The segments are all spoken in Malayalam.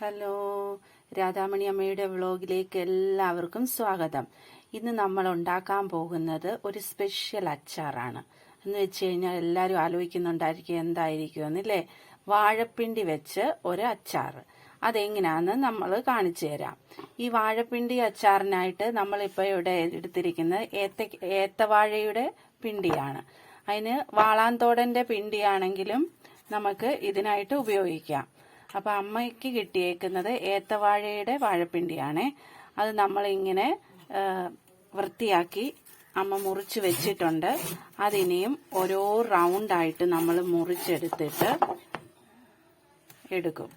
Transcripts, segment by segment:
ഹലോ, രാധാമണി അമ്മയുടെ വ്ളോഗിലേക്ക് എല്ലാവർക്കും സ്വാഗതം. ഇന്ന് നമ്മൾ ഉണ്ടാക്കാൻ പോകുന്നത് ഒരു സ്പെഷ്യൽ അച്ചാറാണ്. എന്ന് വെച്ച് കഴിഞ്ഞാൽ എല്ലാവരും ആലോചിക്കുന്നുണ്ടായിരിക്കും എന്തായിരിക്കും എന്നല്ലേ. വാഴപ്പിണ്ടി വെച്ച് ഒരു അച്ചാർ. അതെങ്ങനെയാണെന്ന് നമ്മൾ കാണിച്ചു തരാം. ഈ വാഴപ്പിണ്ടി അച്ചാറിനായിട്ട് നമ്മളിപ്പോൾ ഇവിടെ എടുത്തിരിക്കുന്നത് ഏത്തവാഴയുടെ പിണ്ടിയാണ്. അതിന് വാളാന്തോടന്റെ പിണ്ടിയാണെങ്കിലും നമുക്ക് ഇതിനായിട്ട് ഉപയോഗിക്കാം. അപ്പം അമ്മയ്ക്ക് കിട്ടിയേക്കുന്നത് ഏത്തവാഴയുടെ വാഴപ്പിണ്ടിയാണേ. അത് നമ്മളിങ്ങനെ വൃത്തിയാക്കി അമ്മ മുറിച്ച് വെച്ചിട്ടുണ്ട്. അതിനെയും ഓരോ റൗണ്ടായിട്ട് നമ്മൾ മുറിച്ചെടുത്തിട്ട് എടുക്കും.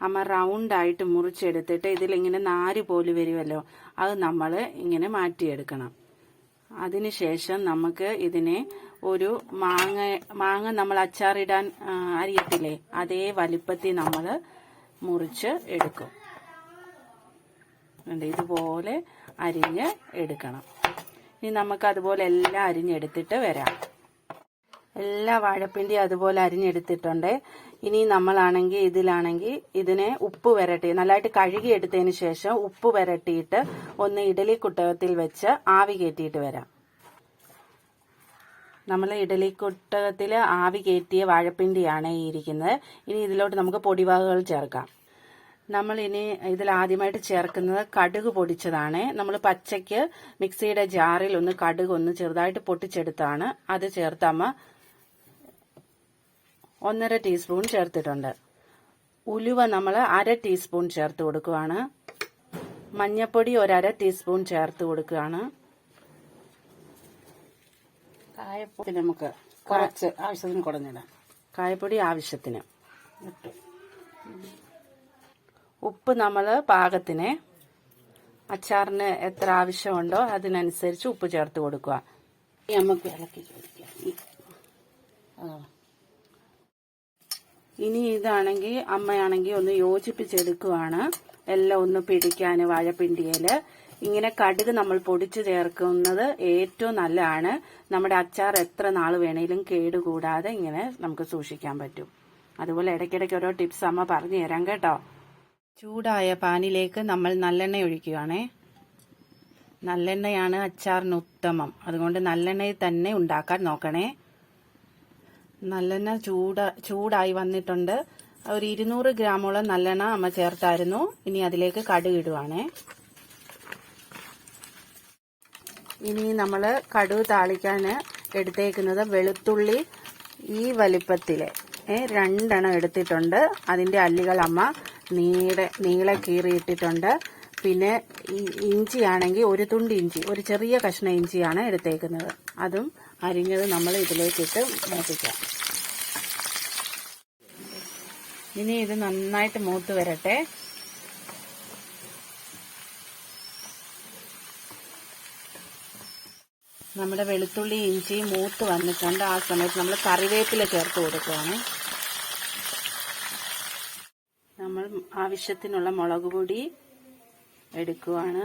അമ്മ റൗണ്ടായിട്ട് മുറിച്ചെടുത്തിട്ട് ഇതിലിങ്ങനെ നാര് പോലെ വരുമല്ലോ, അത് നമ്മൾ ഇങ്ങനെ അതിനുശേഷം നമുക്ക് ഇതിനെ ഒരു മാങ്ങ നമ്മൾ അച്ചാറിടാൻ അരിയത്തില്ലേ, അതേ വലിപ്പത്തിൽ നമ്മൾ മുറിച്ച് എടുക്കും. ഇതുപോലെ അരിഞ്ഞ് എടുക്കണം. ഇനി നമുക്ക് അതുപോലെ എല്ലാം അരിഞ്ഞെടുത്തിട്ട് വരാം. എല്ലാ വാഴപ്പിണ്ടി അതുപോലെ അരിഞ്ഞെടുത്തിട്ടുണ്ട്. ഇനി ഇതിലാണെങ്കിൽ ഇതിനെ ഉപ്പ് വരട്ടി നല്ലതായിട്ട് കഴുകി എടുത്തതിന് ശേഷം ഉപ്പ് വരട്ടിയിട്ട് ഒന്ന് ഇഡലി കുട്ടകത്തിൽ വെച്ച് ആവി കയറ്റിയിട്ട് വരാം. നമ്മൾ ഇഡലി കുട്ടകത്തിൽ ആവി കയറ്റിയ വാഴപ്പിണ്ടിയാണ് ഈ ഇരിക്കുന്നത്. ഇനി ഇതിലോട്ട് നമുക്ക് പൊടിവകകൾ ചേർക്കാം. നമ്മൾ ഇനി ഇതിൽ ആദ്യമായിട്ട് ചേർക്കുന്നത് കടുക് പൊടിച്ചതാണ്. നമ്മൾ പച്ചയ്ക്ക് മിക്സിയുടെ ജാറിൽ കടുക് ചെറുതായിട്ട് പൊട്ടിച്ചെടുത്താണ്. അത് ചേർത്തമ്മ 1.5 ടീസ്പൂൺ ചേർത്തിട്ടുണ്ട്. ഉലുവ നമ്മൾ 1/2 ടീസ്പൂൺ ചേർത്ത് കൊടുക്കുകയാണ്. മഞ്ഞൾപ്പൊടി 1/2 ടീസ്പൂൺ ചേർത്ത് കൊടുക്കുകയാണ്. കായപ്പൊടി നമുക്ക് കുറച്ച് ആവശ്യത്തിന് കുറഞ്ഞിടാം. കായപ്പൊടി ആവശ്യത്തിന്. ഉപ്പ് നമ്മൾ പാകത്തിന്, അച്ചാറിന് എത്ര ആവശ്യമുണ്ടോ അതിനനുസരിച്ച് ഉപ്പ് ചേർത്ത് കൊടുക്കുക. നമുക്ക് ഇളക്കി ചോദിക്കാം. ഇനി ഇതാണെങ്കിൽ അമ്മയാണെങ്കിൽ ഒന്ന് യോജിപ്പിച്ചെടുക്കുവാണ്. എല്ലാം ഒന്ന് പിടിക്കാൻ വാഴപ്പിണ്ടിയില്. ഇങ്ങനെ കടുക് നമ്മൾ പൊടിച്ചു ചേർക്കുന്നത് ഏറ്റവും നല്ലതാണ്. നമ്മുടെ അച്ചാർ എത്ര നാൾ വേണേലും കേടുകൂടാതെ ഇങ്ങനെ നമുക്ക് സൂക്ഷിക്കാൻ പറ്റും. അതുപോലെ ഇടയ്ക്കിടയ്ക്ക് ഓരോ ടിപ്സ് അമ്മ പറഞ്ഞു തരാം കേട്ടോ. ചൂടായ പാനിലേക്ക് നമ്മൾ നല്ലെണ്ണ ഒഴിക്കുകയാണേ. നല്ലെണ്ണയാണ് അച്ചാറിന് ഉത്തമം. അതുകൊണ്ട് നല്ലെണ്ണയിൽ തന്നെ ഉണ്ടാക്കാൻ നോക്കണേ. നല്ലെണ്ണ ചൂടായി വന്നിട്ടുണ്ട്. ഒരു 200 ഗ്രാമോളം നല്ലെണ്ണ അമ്മ ചേർത്തായിരുന്നു. ഇനി അതിലേക്ക് കടുക് ഇടുവാണേ. ഇനി നമ്മൾ കടുക് താളിക്കാൻ എടുത്തേക്കുന്നത് വെളുത്തുള്ളി ഈ വലിപ്പത്തില് 2 എണ്ണം എടുത്തിട്ടുണ്ട്. അതിന്റെ അല്ലികൾ അമ്മ നീളെ കീറിയിട്ടിട്ടുണ്ട്. പിന്നെ ഇഞ്ചി ആണെങ്കിൽ ഒരു തുണ്ട് ഇഞ്ചി, ഒരു ചെറിയ കഷ്ണം ഇഞ്ചിയാണ് എടുത്തേക്കുന്നത്. അതും അരിഞ്ഞത് നമ്മൾ ഇതിലേക്കിട്ട് മൂപ്പിക്കാം. ഇനി ഇത് നന്നായിട്ട് മൂത്ത് വരട്ടെ. നമ്മുടെ വെളുത്തുള്ളി ഇഞ്ചി മൂത്ത് വന്നിട്ടുണ്ട്. ആ സമയത്ത് നമ്മൾ കറിവേപ്പില ചേർത്ത് കൊടുക്കുകയാണ്. നമ്മൾ ആവശ്യത്തിനുള്ള മുളക് പൊടി എടുക്കുകയാണ്.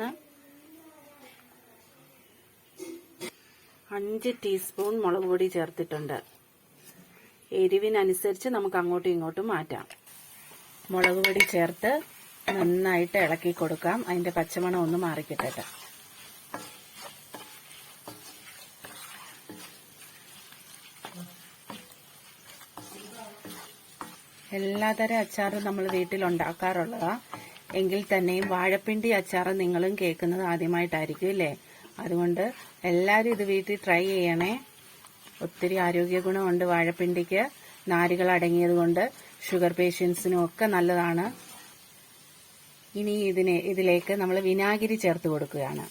5 ടീസ്പൂൺ മുളക് പൊടി ചേർത്തിട്ടുണ്ട്. എരിവിനനുസരിച്ച് നമുക്ക് അങ്ങോട്ടും ഇങ്ങോട്ടും മാറ്റാം. മുളക് പൊടി ചേർത്ത് നന്നായിട്ട് ഇളക്കി കൊടുക്കാം. അതിന്റെ പച്ചമണം ഒന്ന് മാറിക്കിട്ടട്ടെ. എല്ലാതരം അച്ചാറും നമ്മൾ വീട്ടിൽ ഉണ്ടാക്കാറുള്ളതാ. എങ്കിൽ തന്നെയും വാഴപ്പിണ്ടി അച്ചാർ നിങ്ങളും കേൾക്കുന്നത് ആദ്യമായിട്ടായിരിക്കും അല്ലേ. അതുകൊണ്ട് എല്ലാവരും ഇത് വീട്ടിൽ ട്രൈ ചെയ്യണേ. ഒത്തിരി ആരോഗ്യ ഗുണമുണ്ട് വാഴപ്പിണ്ടിക്ക്. നാരുകൾ അടങ്ങിയത് കൊണ്ട് ഷുഗർ പേഷ്യൻസിനും ഒക്കെ നല്ലതാണ്. ഇനി ഇതിലേക്ക് നമ്മൾ വിനാഗിരി ചേർത്ത് കൊടുക്കുകയാണ്.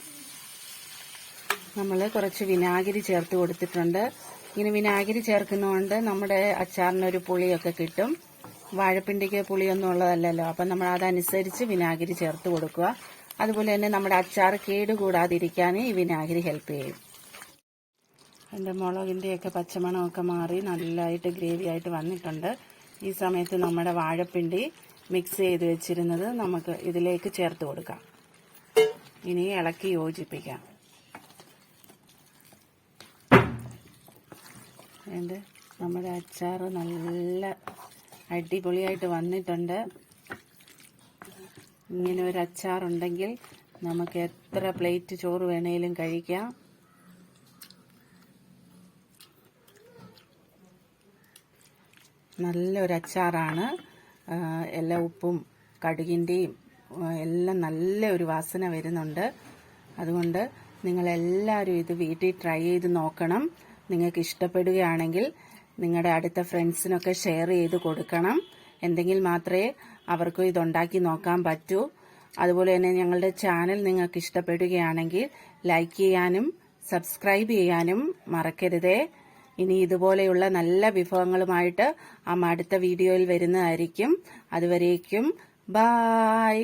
നമ്മൾ കുറച്ച് വിനാഗിരി ചേർത്ത് കൊടുത്തിട്ടുണ്ട്. ഇനി വിനാഗിരി ചേർക്കുന്നതുകൊണ്ട് നമ്മുടെ അച്ചാറിനൊരു പുളിയൊക്കെ കിട്ടും. വാഴപ്പിണ്ടിക്ക് പുളിയൊന്നും ഉള്ളതല്ലല്ലോ. അപ്പം നമ്മൾ അതനുസരിച്ച് വിനാഗിരി ചേർത്ത് കൊടുക്കുക. അതുപോലെ തന്നെ നമ്മുടെ അച്ചാർ കേടുകൂടാതിരിക്കാൻ ഈ വിനാഗിരി ഹെൽപ്പ് ചെയ്യും. അതിൻ്റെ മുളകിൻ്റെയൊക്കെ പച്ചമണമൊക്കെ മാറി നല്ലതായിട്ട് ഗ്രേവി ആയിട്ട് വന്നിട്ടുണ്ട്. ഈ സമയത്ത് നമ്മുടെ വാഴപ്പിണ്ടി മിക്സ് ചെയ്ത് വെച്ചിരുന്നത് നമുക്ക് ഇതിലേക്ക് ചേർത്ത് കൊടുക്കാം. ഇനി ഇളക്കി യോജിപ്പിക്കാം. നമ്മുടെ അച്ചാർ നല്ല അടിപൊളിയായിട്ട് വന്നിട്ടുണ്ട്. ഇങ്ങനെ ഒരു അച്ചാറുണ്ടെങ്കിൽ നമുക്ക് എത്ര പ്ലേറ്റ് ചോറ് വേണേലും കഴിക്കാം. നല്ലൊരു അച്ചാറാണ്. എല്ലാ ഉപ്പും കടുകിൻ്റെയും എല്ലാം നല്ല ഒരു വാസന വരുന്നുണ്ട്. അതുകൊണ്ട് നിങ്ങളെല്ലാവരും ഇത് വീട്ടിൽ ട്രൈ ചെയ്ത് നോക്കണം. നിങ്ങൾക്ക് ഇഷ്ടപ്പെടുകയാണെങ്കിൽ നിങ്ങളുടെ അടുത്ത ഫ്രണ്ട്സിനൊക്കെ ഷെയർ ചെയ്ത് കൊടുക്കണം. എന്തെങ്കിൽ മാത്രമേ അവർക്കും ഇതുണ്ടാക്കി നോക്കാൻ പറ്റൂ. അതുപോലെ തന്നെ ഞങ്ങളുടെ ചാനൽ നിങ്ങൾക്ക് ഇഷ്ടപ്പെടുകയാണെങ്കിൽ ലൈക്ക് ചെയ്യാനും സബ്സ്ക്രൈബ് ചെയ്യാനും മറക്കരുതേ. ഇനി ഇതുപോലെയുള്ള നല്ല വിഭവങ്ങളുമായിട്ട് അടുത്ത വീഡിയോയിൽ വരുന്നതായിരിക്കും. അതുവരേക്കും ബായ്.